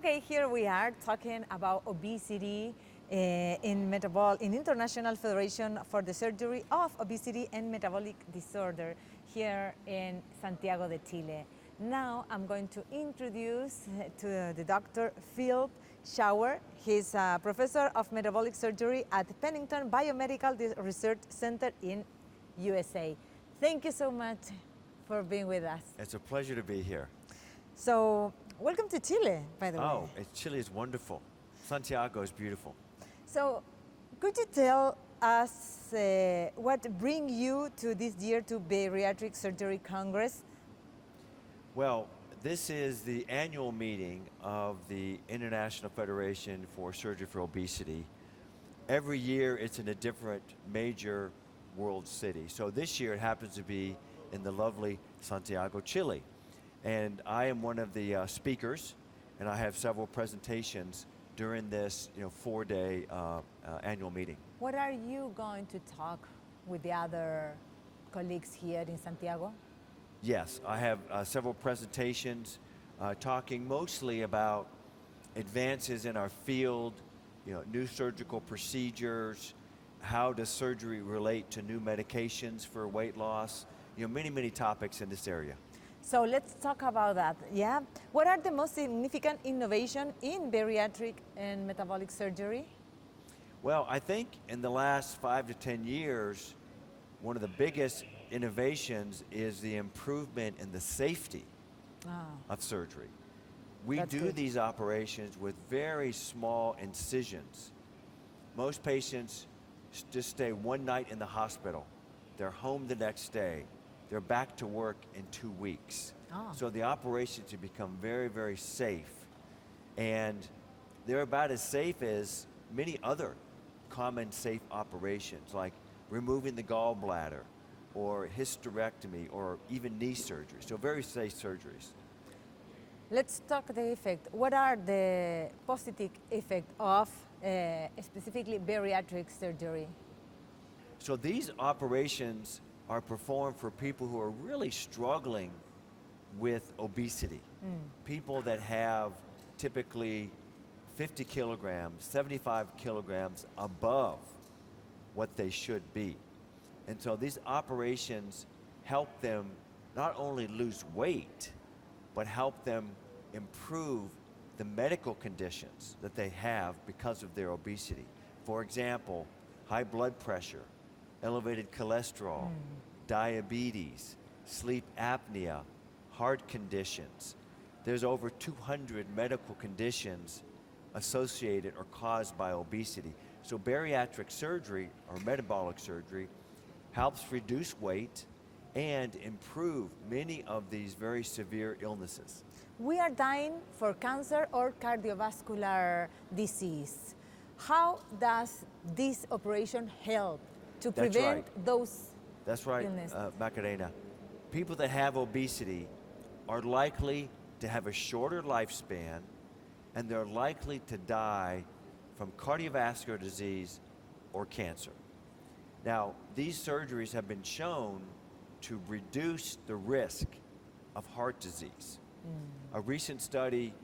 Okay, here we are talking about obesity in International Federation for the Surgery of Obesity and Metabolic Disorder here in Santiago de Chile. Now I'm going to introduce to the Dr. Philip Schauer. He's a professor of metabolic surgery at Pennington Biomedical Research Center in USA. Thank you so much for being with us. It's a pleasure to be here. So, welcome to Chile, by the way. Oh, Chile is wonderful. Santiago is beautiful. So, could you tell us what brings you to this year to Bariatric Surgery Congress? Well, this is the annual meeting of the International Federation for Surgery for Obesity. Every year it's in a different major world city. So this year it happens to be in the lovely Santiago, Chile. And I am one of the speakers, and I have several presentations during this 4-day annual meeting. What are you going to talk with the other colleagues here in Santiago? Yes, I have several presentations talking mostly about advances in our field, new surgical procedures, how does surgery relate to new medications for weight loss, many topics in this area. So let's talk about that, yeah? What are the most significant innovations in bariatric and metabolic surgery? Well, I think in the last 5 to 10 years, one of the biggest innovations is the improvement in the safety of surgery. We do these operations with very small incisions. Most patients just stay one night in the hospital. They're home the next day. They're back to work in 2 weeks. So the operations have become very safe. And they're about as safe as many other common safe operations, like removing the gallbladder, or hysterectomy, or even knee surgery. So very safe surgeries. Let's talk the effect. What are the positive effects of specifically bariatric surgery? So these operations are performed for people who are really struggling with obesity. People that have typically 50 kilograms, 75 kilograms above what they should be. And so these operations help them not only lose weight, but help them improve the medical conditions that they have because of their obesity. For example, high blood pressure, elevated cholesterol, diabetes, sleep apnea, heart conditions. There's over 200 medical conditions associated or caused by obesity. So bariatric surgery or metabolic surgery helps reduce weight and improve many of these very severe illnesses. We are dying for cancer or cardiovascular disease. How does this operation help to prevent those illnesses? Macarena. People that have obesity are likely to have a shorter lifespan, and they're likely to die from cardiovascular disease or cancer. Now, these surgeries have been shown to reduce the risk of heart disease. A recent study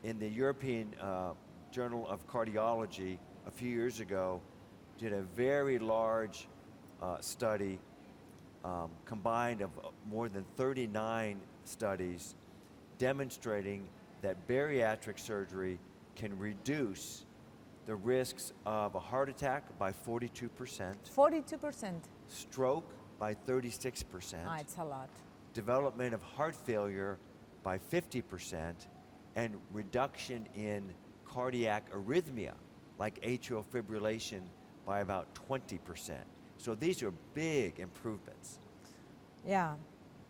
in the European Journal of Cardiology a few years ago did a very large study combined of more than 39 studies demonstrating that bariatric surgery can reduce the risks of a heart attack by 42%. 42%? Stroke by 36%. It's a lot. Development of heart failure by 50%, and reduction in cardiac arrhythmia, like atrial fibrillation, by about 20%. So these are big improvements. Yeah,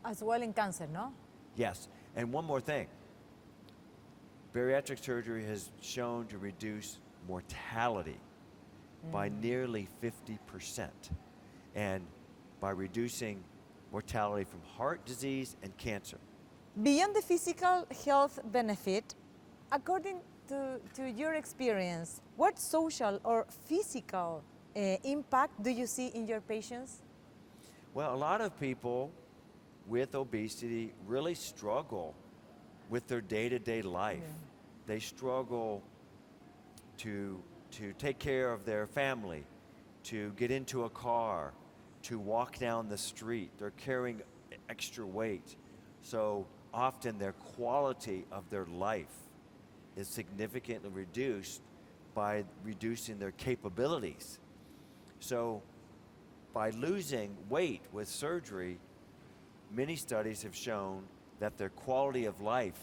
as well in cancer, no? Yes, and one more thing. Bariatric surgery has shown to reduce mortality by nearly 50%, and by reducing mortality from heart disease and cancer. Beyond the physical health benefit, according to your experience, what social or physical impact do you see in your patients? Well, a lot of people with obesity really struggle with their day-to-day life. Yeah. They struggle to take care of their family, to get into a car, to walk down the street. They're carrying extra weight. So often their quality of their life is significantly reduced by reducing their capabilities. So by losing weight with surgery, many studies have shown that their quality of life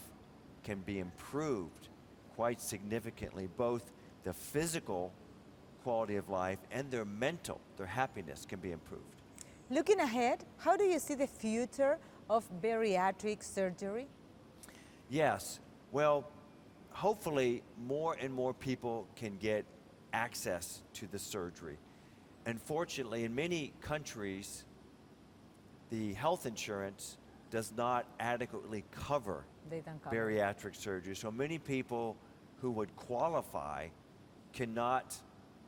can be improved quite significantly, both the physical quality of life and their mental, their happiness can be improved. Looking ahead, how do you see the future of bariatric surgery? Yes, well, hopefully more and more people can get access to the surgery. Unfortunately, in many countries, the health insurance does not adequately cover They don't cover. bariatric surgery. So many people who would qualify cannot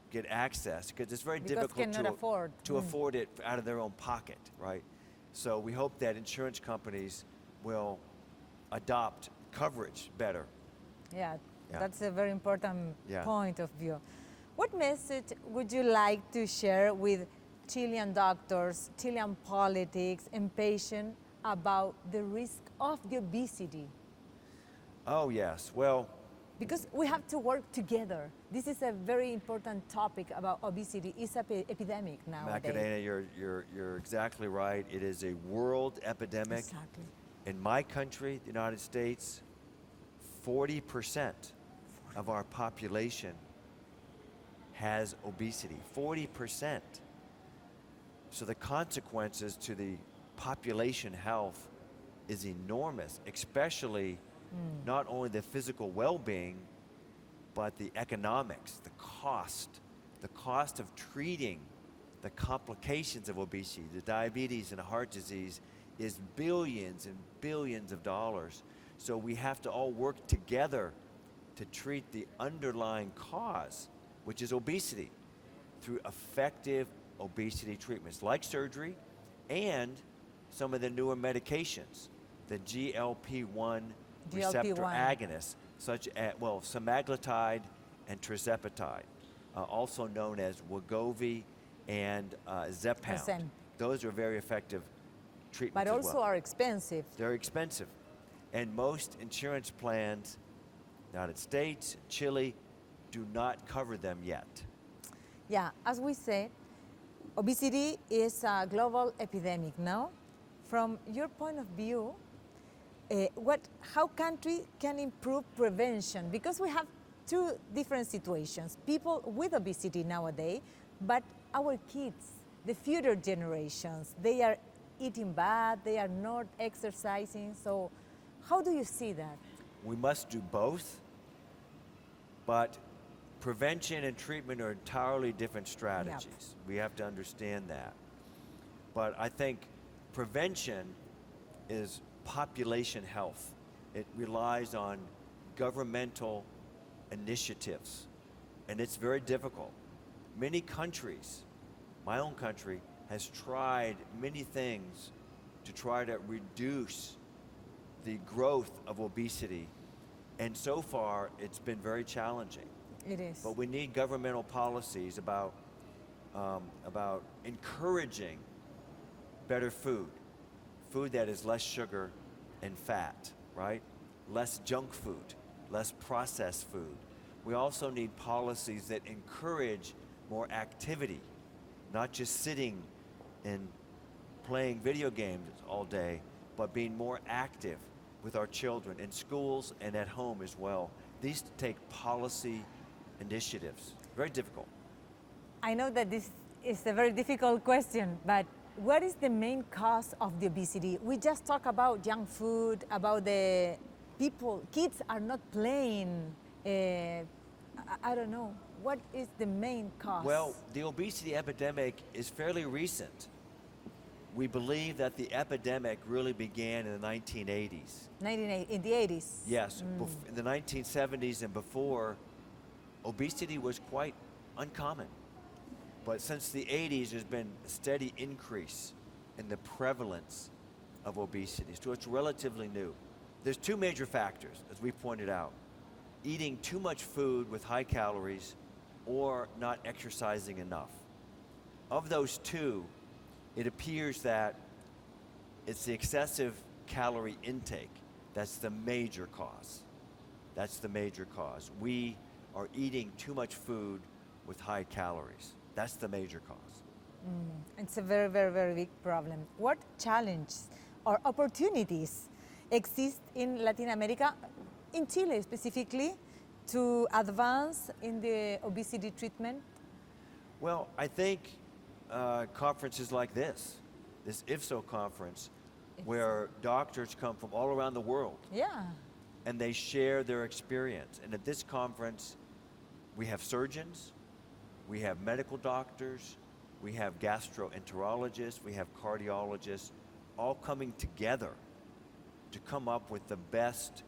get access because it's very Because difficult cannot afford. to afford it out of their own pocket, right? So we hope that insurance companies will adopt coverage better. Yeah, Yeah. that's a very important Yeah. point of view. What message would you like to share with Chilean doctors, Chilean politics, and patients about the risk of the obesity? Oh yes, well, Because we have to work together. This is a very important topic about obesity. It's an epidemic nowadays. Macarena, you're exactly right. It is a world epidemic. Exactly. In my country, the United States, 40% of our population has obesity. 40%. So the consequences to the population health is enormous, especially not only the physical well-being, but the economics, the cost of treating the complications of obesity, the diabetes and heart disease, is billions and billions of dollars. So we have to all work together to treat the underlying cause, which is obesity, through effective obesity treatments like surgery and some of the newer medications, the GLP-1 receptor GLP-1. agonists, such as, well, semaglutide and tirzepatide, also known as Wegovy and Zepbound. Ozempic. Those are very effective treatments But as also well. are expensive. They're expensive. And most insurance plans, United States, Chile, do not cover them yet. Yeah, as we said, obesity is a global epidemic now. From your point of view, how country can improve prevention? Because we have two different situations. People with obesity nowadays, but our kids, the future generations, they are eating bad, they are not exercising. So how do you see that? We must do both, but prevention and treatment are entirely different strategies. We have to understand that. But I think prevention is population health. It relies on governmental initiatives, and it's very difficult. Many countries, my own country, has tried many things to try to reduce the growth of obesity, and so far it's been very challenging. It is. But we need governmental policies about encouraging better food that is less sugar and fat, right? Less junk food, less processed food. We also need policies that encourage more activity, not just sitting and playing video games all day, but being more active with our children in schools and at home as well. These take policy initiatives. Very difficult. I know that this is a very difficult question, but what is the main cause of the obesity? We just talk about junk food, about the people, kids are not playing. I don't know. What is the main cause? Well, the obesity epidemic is fairly recent. We believe that the epidemic really began in the 1980s. In the 80s? Yes, in the 1970s and before, obesity was quite uncommon. But since the 80s, there's been a steady increase in the prevalence of obesity. So it's relatively new. there's two major factors, as we pointed out. Eating too much food with high calories or not exercising enough. Of those two, it appears that it's the excessive calorie intake that's the major cause. That's the major cause. We are eating too much food with high calories. That's the major cause. It's a very, very, very big problem. What challenges or opportunities exist in Latin America, in Chile specifically, to advance in the obesity treatment? Well, I think conferences like this IFSO conference, where doctors come from all around the world. Yeah. And they share their experience. And at this conference, we have surgeons, we have medical doctors, we have gastroenterologists, we have cardiologists, all coming together to come up with the best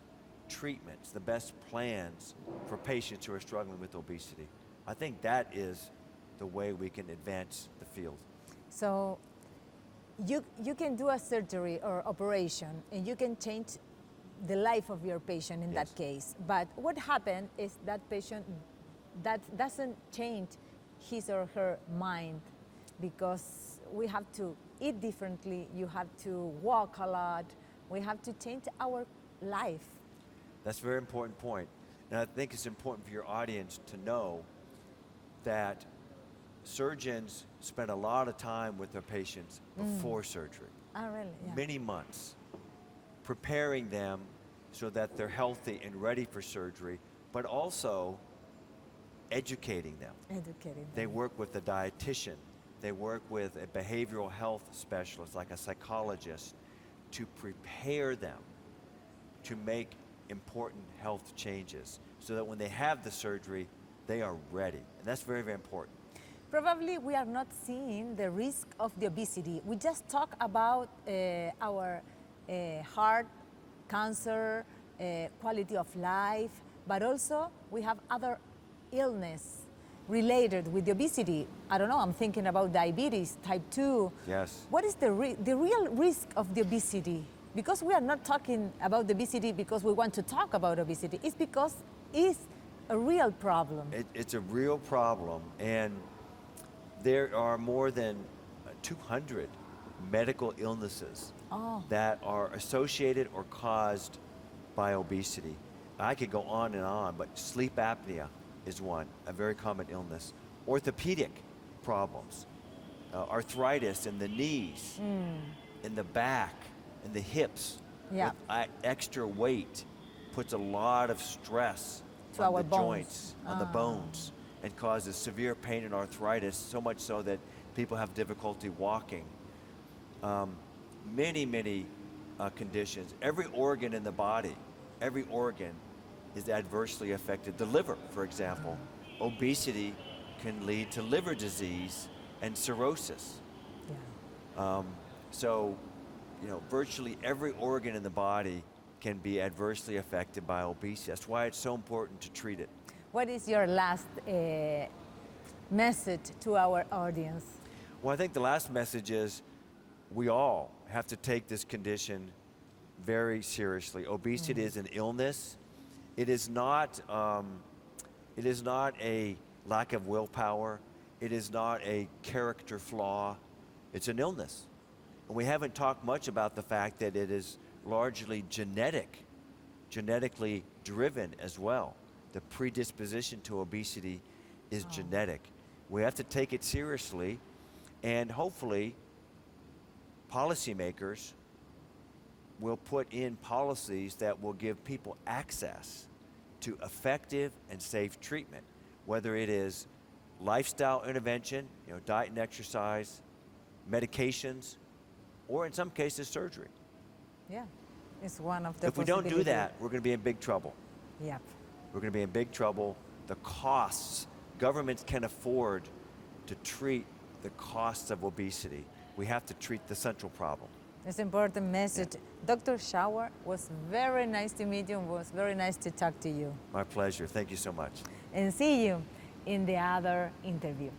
treatments, the best plans for patients who are struggling with obesity. I think that is the way we can advance the field. So you can do a surgery or operation and you can change the life of your patient in that case. But what happened is that patient that doesn't change his or her mind, because we have to eat differently, you have to walk a lot, we have to change our life. That's a very important point. And I think it's important for your audience to know that surgeons spend a lot of time with their patients before surgery. Oh, really? Yeah. Many months, preparing them so that they're healthy and ready for surgery, but also educating them. Educating They them. work with a dietitian. They work with a behavioral health specialist, like a psychologist, to prepare them to make important health changes so that when they have the surgery, they are ready. And that's very, very important. Probably we are not seeing the risk of the obesity. We just talk about our heart, cancer, quality of life, but also we have other illness related with the obesity. I don't know, I'm thinking about diabetes, type 2. Yes. What is the real risk of the obesity? Because we are not talking about the obesity because we want to talk about obesity. It's because it's a real problem. It's a real problem, and there are more than 200 medical illnesses that are associated or caused by obesity. I could go on and on, but sleep apnea is one, a very common illness. Orthopedic problems, arthritis in the knees, in the back, in the hips. Yeah. With extra weight puts a lot of stress To on our the bones. joints, on the bones, and causes severe pain and arthritis, so much so that people have difficulty walking. Many conditions. Every organ in the body, every organ is adversely affected. The liver, for example, obesity can lead to liver disease and cirrhosis. Yeah. So, virtually every organ in the body can be adversely affected by obesity. That's why it's so important to treat it. What is your last message to our audience? Well, I think the last message is we all have to take this condition very seriously. Obesity is an illness. It is not a lack of willpower. It is not a character flaw. It's an illness. And we haven't talked much about the fact that it is largely genetically driven as well. The predisposition to obesity is genetic. We have to take it seriously, and hopefully policymakers will put in policies that will give people access to effective and safe treatment, whether it is lifestyle intervention, diet and exercise, medications, or in some cases surgery. Yeah, it's one of the If we don't do possibilities. that, we're going to be in big trouble. Yeah. We're going to be in big trouble. The costs, governments can afford to treat the costs of obesity. We have to treat the central problem. It's an important message. Dr. Schauer, was very nice to meet you. It was very nice to talk to you. My pleasure. Thank you so much. And see you in the other interview.